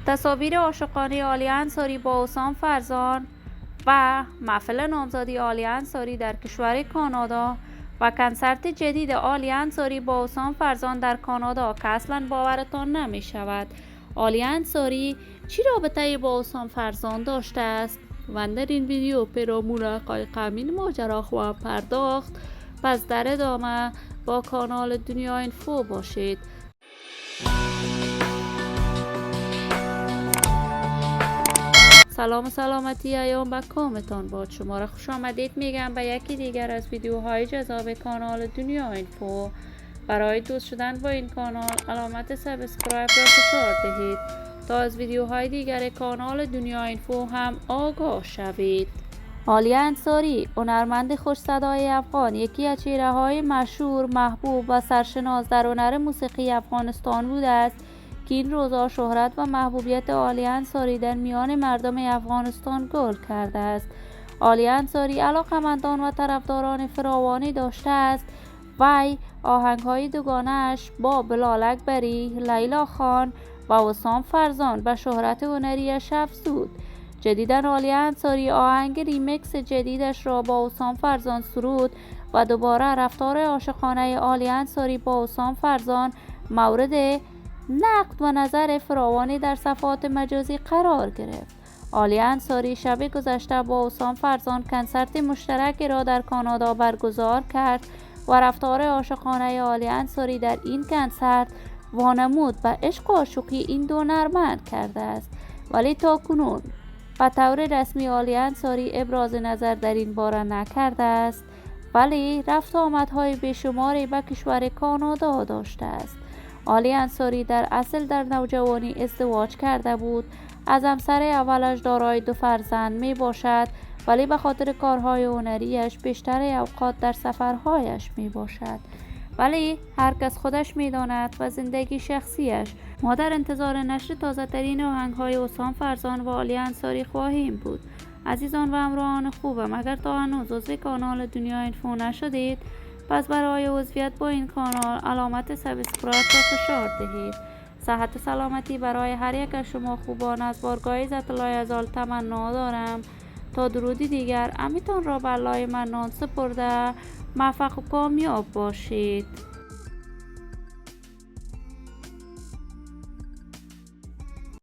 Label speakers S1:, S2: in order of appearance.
S1: تصاویر عاشقانه عالی انصاری با حسام فرزان و محفل نامزدی عالی انصاری در کشور کانادا و کنسرت جدید عالی انصاری با حسام فرزان در کانادا که اصلا باورتان نمی شود عالی انصاری چی رابطه‌ای با حسام فرزان داشته است و در این ویدیو پیرامون حقایق همین ماجرا خواهم پرداخت. پس در ادامه با کانال دنیا اینفو باشید. سلام و سلامتی ایام به کامتان باد. شما را خوش آمدید میگم به یکی دیگر از ویدیوهای جذاب کانال دنیا اینفو. برای دوست شدن با این کانال علامت سابسکرایب را فشار دهید تا از ویدیوهای دیگر کانال دنیا اینفو هم آگاه شوید. عالی انصاری، هنرمند خوش صدای افغان، یکی از چهره‌های مشهور، محبوب و سرشناس در هنر موسیقی افغانستان بوده است که این روزها شهرت و محبوبیت عالی انصاری در میان مردم افغانستان گل کرده است. عالی انصاری علاقه‌مندان و طرفداران فراوانی داشته است. وی آهنگ‌های دوگانه‌اش با بلال اکبری، لیلا خان و حسام فرزان به شهرت هنری‌اش افزود. جدیداً عالی انصاری آهنگ ریمیکس جدیدش را با حسام فرزان سرود و دوباره رفتار عاشقانه عالی انصاری با حسام فرزان مورد نقد و نظر فراوانی در صفحات مجازی قرار گرفت. عالی انصاری شب گذشته با حسام فرزان کنسرت مشترکی را در کانادا برگزار کرد و رفتار عاشقانه عالی انصاری در این کنسرت وانمود به عشق و عاشقی این دو هنرمند کرده است. ولی تاکنون به طور رسمی عالی انصاری ابراز نظر در این باره نکرده است، ولی رفت و آمدهای بیشماری به کشور کانادا داشته است. عالی انصاری در اصل در نوجوانی ازدواج کرده بود. از همسر اولش دارای 2 فرزند می باشد، ولی به خاطر کارهای هنریش بیشتر اوقات در سفرهایش می باشد. ولی هر کس خودش می داند و زندگی شخصیش. ما در انتظار نشر تازه ترین آهنگ‌های حسام فرزان و عالی انصاری خواهیم بود. عزیزان و همراهان خوبم، اگر تا هنوز عضو کانال دنیا اینفو نشدید، پس برای عضویت با این کانال علامت سابسکرایب را فشار دهید. صحت و سلامتی برای هر یک از شما خوبان از بارگاه عزت الله عزال تمنا دارم. تا درودی دیگر امیتان را به الله منان سپرده موفق و کامیاب باشید.